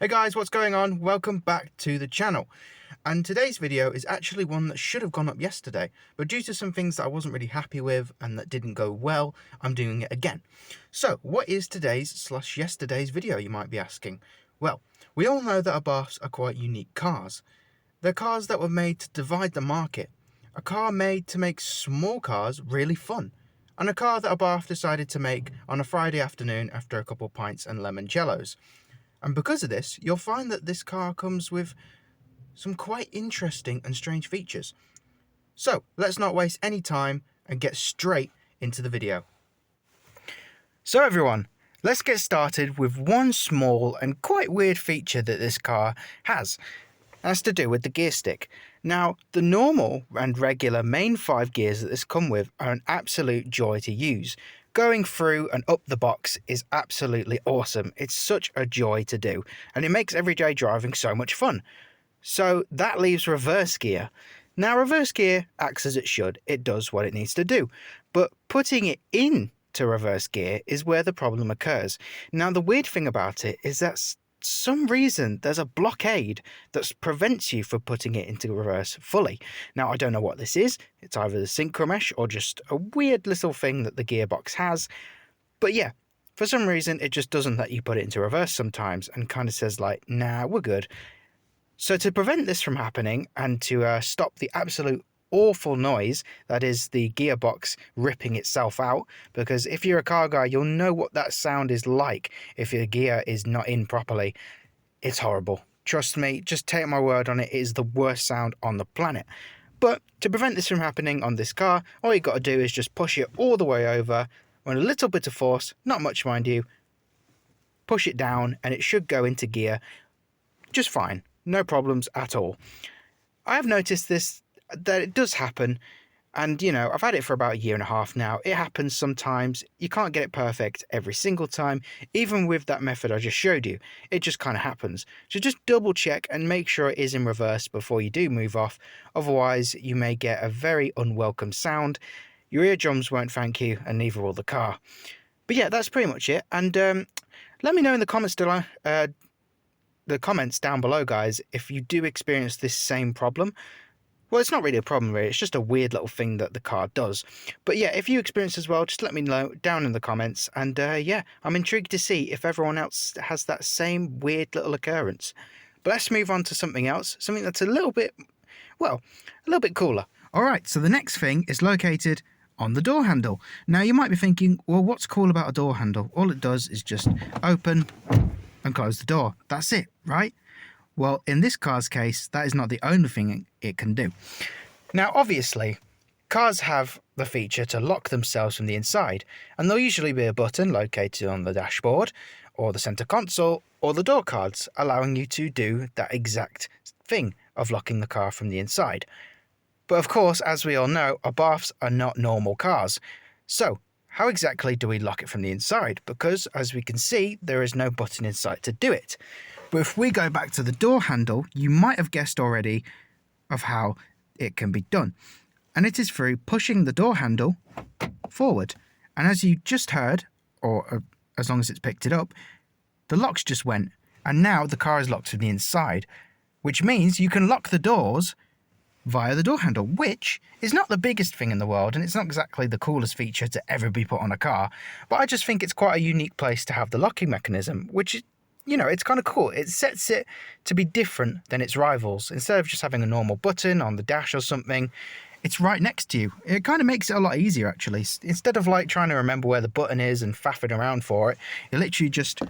Hey guys, what's going on? Welcome back to the channel. And today's video is actually one that should have gone up yesterday, but due to some things that I wasn't really happy with and that didn't go well, I'm doing it again. So, what is today's/yesterday's video, you might be asking? Well, we all know that Abarths are quite unique cars. They're cars that were made to divide the market. A car made to make small cars really fun. And a car that Abarth decided to make on a Friday afternoon after a couple pints and limoncellos. And because of this, you'll find that this car comes with some quite interesting and strange features. So, let's not waste any time and get straight into the video. So everyone, let's get started with one small and quite weird feature that this car has. That's to do with the gear stick. Now, the normal and regular main 5 gears that this come with are an absolute joy to use. Going through and up the box is absolutely awesome. It's such a joy to do, and it makes everyday driving so much fun. So that leaves reverse gear. Now, reverse gear acts as it should. It does what it needs to do. But putting it in to reverse gear is where the problem occurs. Now, the weird thing about it is that some reason there's a blockade that prevents you from putting it into reverse fully. Now, I don't know what this is. It's either the synchro mesh or just a weird little thing that the gearbox has. But yeah, for some reason it just doesn't let you put it into reverse sometimes and kind of says like, nah, we're good. So to prevent this from happening and to stop the absolute awful noise that is the gearbox ripping itself out, because if you're a car guy, you'll know what that sound is like if your gear is not in properly. It's horrible. Trust me, just take my word on it, it is the worst sound on the planet. But to prevent this from happening on this car, all you got to do is just push it all the way over with a little bit of force, not much mind you, push it down and it should go into gear just fine. No problems at all. I have noticed that it does happen, and you know, I've had it for about a year and a half now. It happens sometimes. You can't get it perfect every single time, even with that method I just showed you. It just kind of happens. So just double check and make sure it is in reverse before you do move off. Otherwise, you may get a very unwelcome sound. Your eardrums won't thank you, and neither will the car. But yeah, that's pretty much it. And let me know in the comments down below, guys, if you do experience this same problem. Well, it's not really a problem, really. It's just a weird little thing that the car does. But yeah, if you experience as well, just let me know down in the comments. And yeah, I'm intrigued to see if everyone else has that same weird little occurrence. But let's move on to something else, something that's a little bit cooler. All right, so the next thing is located on the door handle. Now, you might be thinking, well, what's cool about a door handle? All it does is just open and close the door. That's it, right? Well, in this car's case, that is not the only thing it can do. Now, obviously, cars have the feature to lock themselves from the inside, and there'll usually be a button located on the dashboard, or the center console, or the door cards, allowing you to do that exact thing of locking the car from the inside. But of course, as we all know, Abarths are not normal cars. So, how exactly do we lock it from the inside? Because, as we can see, there is no button inside to do it. But if we go back to the door handle, you might have guessed already of how it can be done. And it is through pushing the door handle forward. And as you just heard, or as long as it's picked it up, the locks just went. And now the car is locked from the inside, which means you can lock the doors via the door handle, which is not the biggest thing in the world, and it's not exactly the coolest feature to ever be put on a car. But I just think it's quite a unique place to have the locking mechanism, which, you know, it's kind of cool. It sets it to be different than its rivals. Instead of just having a normal button on the dash or something, it's right next to you. It kind of makes it a lot easier, actually. Instead of like trying to remember where the button is and faffing around for it, you literally just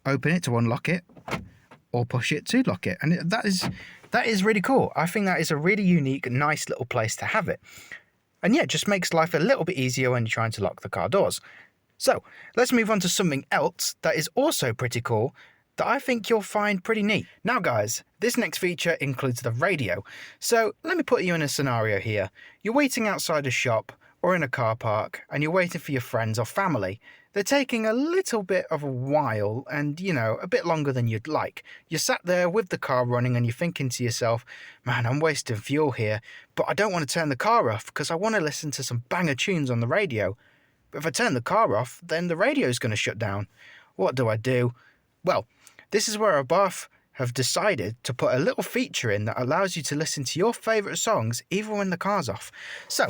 open it to unlock it or push it to lock it. And that is really cool. I think that is a really unique, nice little place to have it. And yeah, it just makes life a little bit easier when you're trying to lock the car doors. So, let's move on to something else that is also pretty cool that I think you'll find pretty neat. Now guys, this next feature includes the radio. So, let me put you in a scenario here. You're waiting outside a shop or in a car park and you're waiting for your friends or family. They're taking a little bit of a while and, you know, a bit longer than you'd like. You're sat there with the car running and you're thinking to yourself, man, I'm wasting fuel here, but I don't want to turn the car off because I want to listen to some banger tunes on the radio. But if I turn the car off, then the radio's going to shut down. What do I do? Well, This is where Abarth have decided to put a little feature in that allows you to listen to your favourite songs even when the car's off. So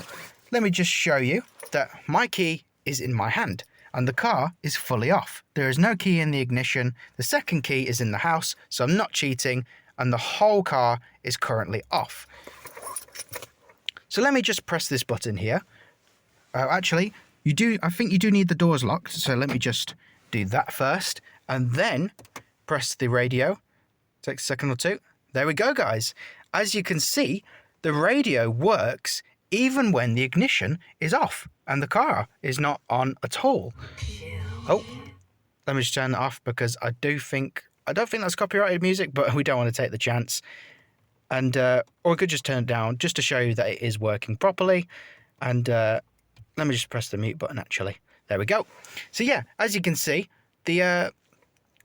let me just show you that my key is in my hand and the car is fully off. There is no key in the ignition. The second key is in the house, so I'm not cheating, and the whole car is currently off. So let me just press this button here. Actually, I think you do need the doors locked, so let me just do that first and then press the radio. Takes a second or two. There we go, guys. As you can see, the radio works even when the ignition is off and the car is not on at all. Oh, let me just turn that off because I don't think that's copyrighted music, but we don't want to take the chance. And or we could just turn it down just to show you that it is working properly. And let me just press the mute button, actually. There we go. So yeah, as you can see, the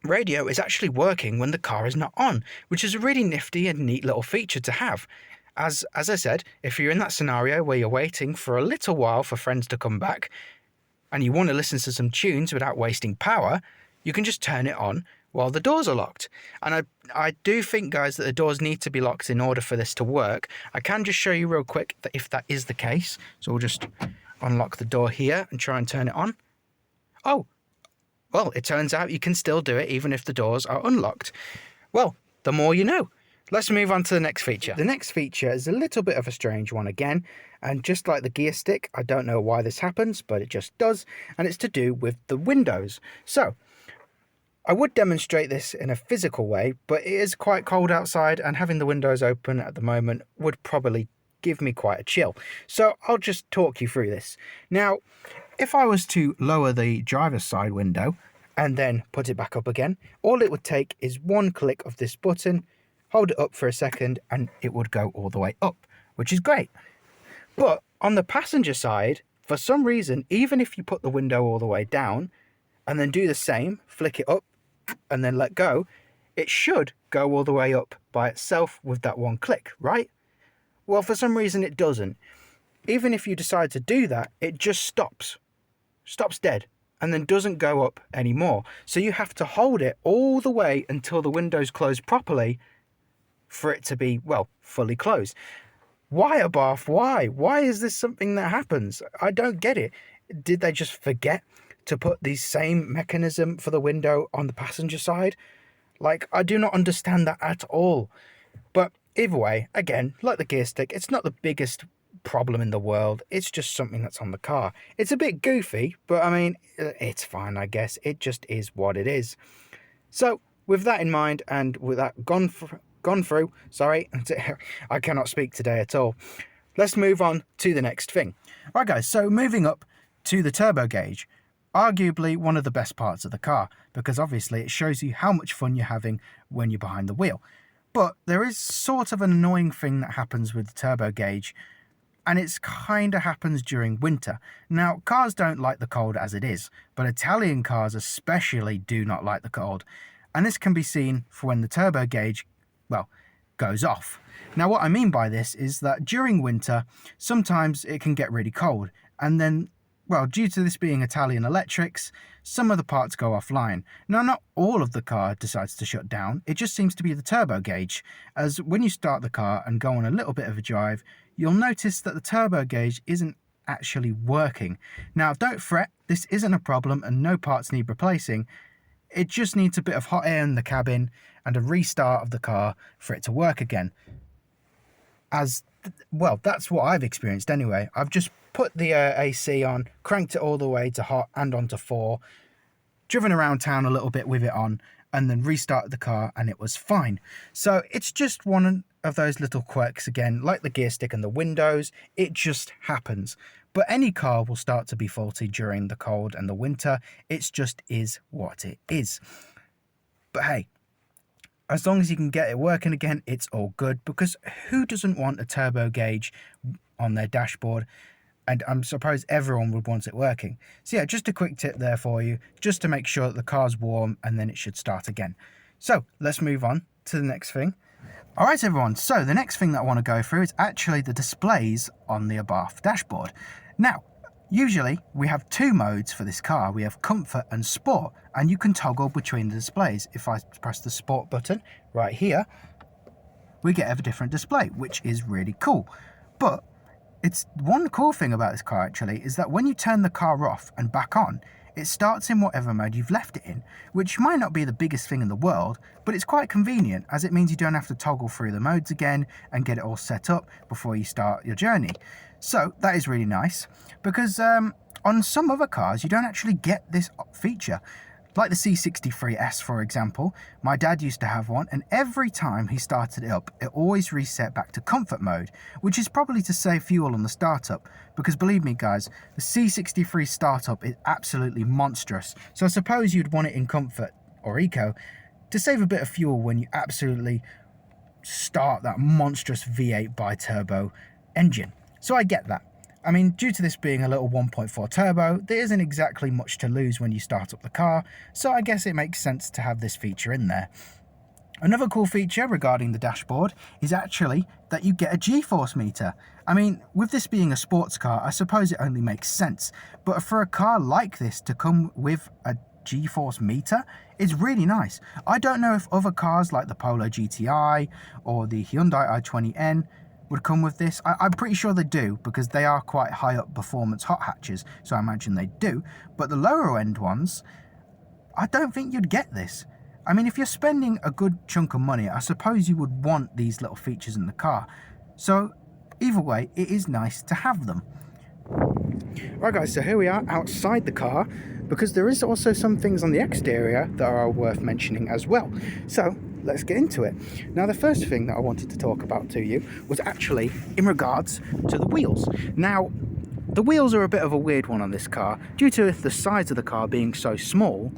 radio is actually working when the car is not on, which is a really nifty and neat little feature to have. As I said, if you're in that scenario where you're waiting for a little while for friends to come back and you want to listen to some tunes without wasting power, you can just turn it on while the doors are locked. And I do think, guys, that the doors need to be locked in order for this to work. I can just show you real quick that if that is the case. So we'll just unlock the door here and try and turn it on. Oh, well, it turns out you can still do it even if the doors are unlocked. Well, the more you know. Let's move on to the next feature. The next feature is a little bit of a strange one again, and just like the gear stick, I don't know why this happens, but it just does, and it's to do with the windows. So, I would demonstrate this in a physical way, but it is quite cold outside, and having the windows open at the moment would probably give me quite a chill. So, I'll just talk you through this. Now, if I was to lower the driver's side window and then put it back up again, all it would take is one click of this button, hold it up for a second, and it would go all the way up, which is great. But on the passenger side, for some reason, even if you put the window all the way down and then do the same, flick it up and then let go, it should go all the way up by itself with that one click, right? Well, for some reason it doesn't. Even if you decide to do that, it just stops dead, and then doesn't go up anymore. So you have to hold it all the way until the window's closed properly for it to be, well, fully closed. Why, Abarth? Why? Why is this something that happens? I don't get it. Did they just forget to put the same mechanism for the window on the passenger side? Like, I do not understand that at all. But either way, again, like the gear stick, it's not the biggest problem in the world. It's just something that's on the car. It's a bit goofy, but I mean, it's fine, I guess. It just is what it is. So, with that in mind, and with that gone through, sorry, I cannot speak today at all. Let's move on to the next thing. Right, guys, so moving up to the turbo gauge, arguably one of the best parts of the car, because obviously it shows you how much fun you're having when you're behind the wheel. But there is sort of an annoying thing that happens with the turbo gauge, and it's kind of happens during winter. Now, cars don't like the cold as it is, but Italian cars especially do not like the cold, and this can be seen for when the turbo gauge, well, goes off. Now, what I mean by this is that during winter, sometimes it can get really cold, and then, well, due to this being Italian electrics, some of the parts go offline. Now, not all of the car decides to shut down, it just seems to be the turbo gauge, as when you start the car and go on a little bit of a drive, you'll notice that the turbo gauge isn't actually working. Now, don't fret, this isn't a problem and no parts need replacing. It just needs a bit of hot air in the cabin and a restart of the car for it to work again. Well, that's what I've experienced anyway. I've just put the AC on, cranked it all the way to hot and onto 4, driven around town a little bit with it on, and then restarted the car and it was fine. So it's just one of those little quirks again, like the gear stick and the windows. It just happens. But any car will start to be faulty during the cold and the winter. It just is what it is. But hey, as long as you can get it working again, it's all good, because who doesn't want a turbo gauge on their dashboard? And I suppose everyone would want it working. So yeah, just a quick tip there for you, just to make sure that the car's warm, and then it should start again. So let's move on to the next thing. All right, everyone, so the next thing that I want to go through is actually the displays on the Abarth dashboard. Now, Usually we have two modes for this car. We have comfort and sport, and you can toggle between the displays. If I press the sport button right here, we get a different display, which is really cool. But it's one cool thing about this car actually is that when you turn the car off and back on, it starts in whatever mode you've left it in, which might not be the biggest thing in the world, but it's quite convenient as it means you don't have to toggle through the modes again and get it all set up before you start your journey. So that is really nice because on some other cars you don't actually get this feature. Like the C63S, for example, my dad used to have one, and every time he started it up, it always reset back to comfort mode, which is probably to save fuel on the startup, because believe me guys, the C63 startup is absolutely monstrous, so I suppose you'd want it in comfort, or eco, to save a bit of fuel when you absolutely start that monstrous V8 bi-turbo engine. So I get that. I mean, due to this being a little 1.4 turbo, there isn't exactly much to lose when you start up the car, so I guess it makes sense to have this feature in there. Another cool feature regarding the dashboard is actually that you get a G-force meter. I mean, with this being a sports car, I suppose it only makes sense, but for a car like this to come with a G-force meter is really nice. I don't know if other cars like the Polo GTI or the Hyundai i20N would come with this. I'm pretty sure they do because they are quite high up performance hot hatches, so I imagine they do, but the lower end ones, I don't think you'd get this. I mean, if you're spending a good chunk of money, I suppose you would want these little features in the car. So either way, it is nice to have them. Right guys, so here we are outside the car, because there is also some things on the exterior that are worth mentioning as well. So let's get into it. Now, the first thing that I wanted to talk about to you was actually in regards to the wheels. Now, the wheels are a bit of a weird one on this car. Due to the size of the car being so small,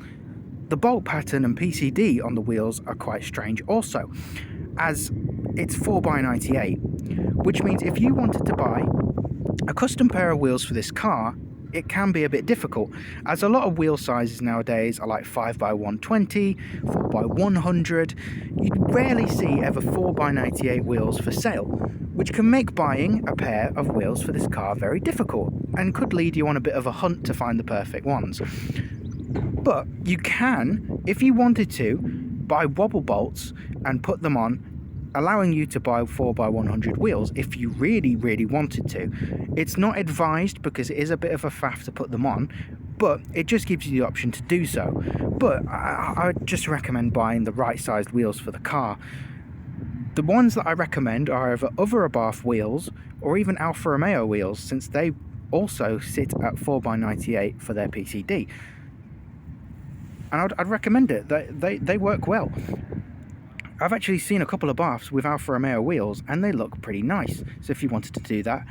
the bolt pattern and PCD on the wheels are quite strange also, as it's 4x98, which means if you wanted to buy a custom pair of wheels for this car, it can be a bit difficult, as a lot of wheel sizes nowadays are like 5x120, 4x100. You'd rarely see ever 4x98 wheels for sale, which can make buying a pair of wheels for this car very difficult and could lead you on a bit of a hunt to find the perfect ones. But you can, if you wanted to, buy wobble bolts and put them on, allowing you to buy 4x100 wheels if you really wanted to. It's not advised because it is a bit of a faff to put them on, but it just gives you the option to do so. But I would just recommend buying the right sized wheels for the car. The ones that I recommend are either other Abarth wheels or even Alfa Romeo wheels, since they also sit at 4x98 for their PCD. And I'd recommend it. They work well. I've actually seen a couple of Abarths with Alfa Romeo wheels and they look pretty nice. So if you wanted to do that,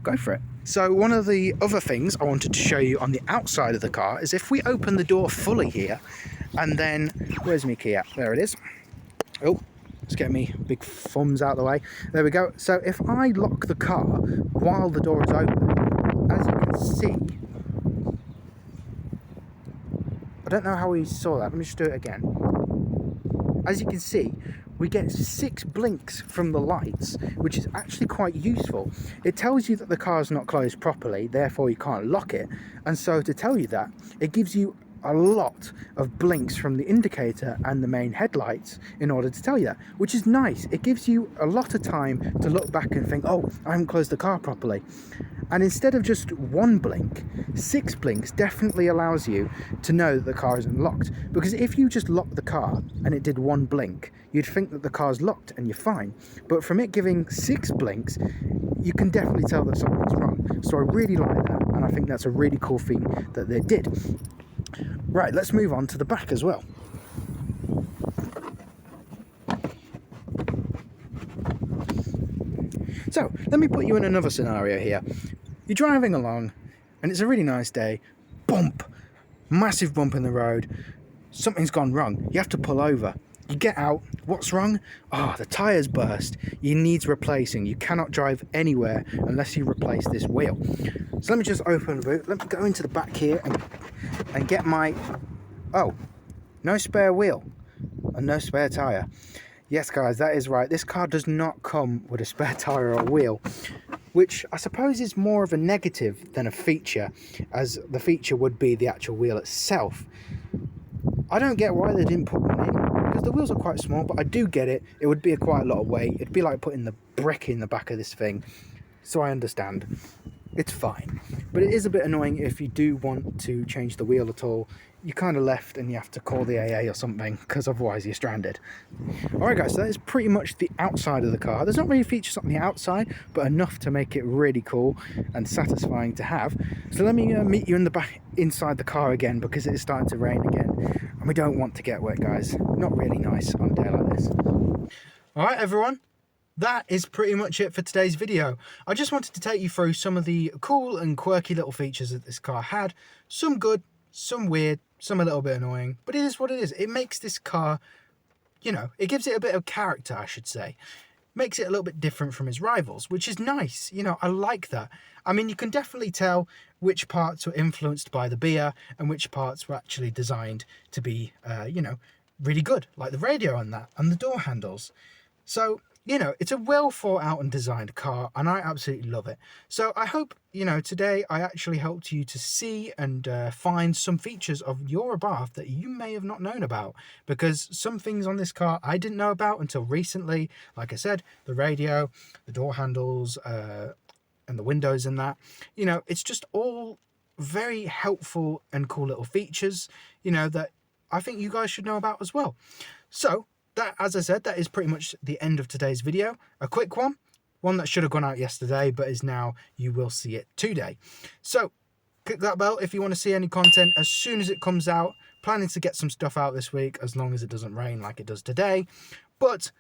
go for it. So one of the other things I wanted to show you on the outside of the car is if we open the door fully here, and then, where's my key at? There it is. Oh, let's get me big thumbs out of the way. There we go. So if I lock the car while the door is open, as you can see, I don't know how we saw that. Let me just do it again. As you can see, we get 6 blinks from the lights, which is actually quite useful. It tells you that the car is not closed properly, therefore you can't lock it. And so to tell you that, it gives you a lot of blinks from the indicator and the main headlights in order to tell you that, which is nice. It gives you a lot of time to look back and think, oh, I haven't closed the car properly. And instead of just 1 blink, 6 blinks definitely allows you to know that the car isn't locked. Because if you just locked the car and it did 1 blink, you'd think that the car's locked and you're fine. But from it giving 6 blinks, you can definitely tell that something's wrong. So I really like that, and I think that's a really cool thing that they did. Right, let's move on to the back as well. So, let me put you in another scenario here. You're driving along, and it's a really nice day. Bump! Massive bump in the road. Something's gone wrong. You have to pull over. You get out. What's wrong? Oh, the tyre's burst. It needs replacing. You cannot drive anywhere unless you replace this wheel. So let me just open the boot. Let me go into the back here and get my... Oh, no spare wheel and no spare tyre. Yes, guys, that is right. This car does not come with a spare tyre or wheel. which I suppose is more of a negative than a feature, as the feature would be the actual wheel itself. I don't get why they didn't put one in, because the wheels are quite small, but I do get it. It would be quite a lot of weight. It'd be like putting the brick in the back of this thing, so I understand. It's fine. But it is a bit annoying if you do want to change the wheel at all. You're kind of left and you have to call the AA or something, because otherwise you're stranded. Alright guys, so that is pretty much the outside of the car. There's not really features on the outside, but enough to make it really cool and satisfying to have. So let me meet you in the back, inside the car again, because it is starting to rain again. And we don't want to get wet, guys. Not really nice on a day like this. Alright everyone, that is pretty much it for today's video. I just wanted to take you through some of the cool and quirky little features that this car had. Some good, some weird, some a little bit annoying, but it is what it is. It makes this car, you know, it gives it a bit of character, I should say. Makes it a little bit different from his rivals, which is nice. You know, I like that. I mean, you can definitely tell which parts were influenced by the beer and which parts were actually designed to be, you know, really good, like the radio on that and the door handles. So, you know, it's a well thought out and designed car, and I absolutely love it. So I hope, you know, today I actually helped you to see and find some features of your Abarth that you may have not known about, because some things on this car I didn't know about until recently. Like I said, the radio, the door handles, and the windows and that. You know, it's just all very helpful and cool little features, you know, that I think you guys should know about as well. So that, as I said, that is pretty much the end of today's video. A quick one that should have gone out yesterday, but is now, you will see it today. So click that bell if you want to see any content as soon as it comes out. Planning to get some stuff out this week, as long as it doesn't rain like it does today. But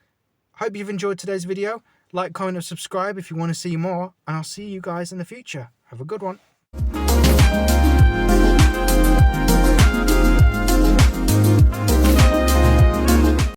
hope you've enjoyed today's video. Like, comment, and subscribe if you want to see more, and I'll see you guys in the future. Have a good one.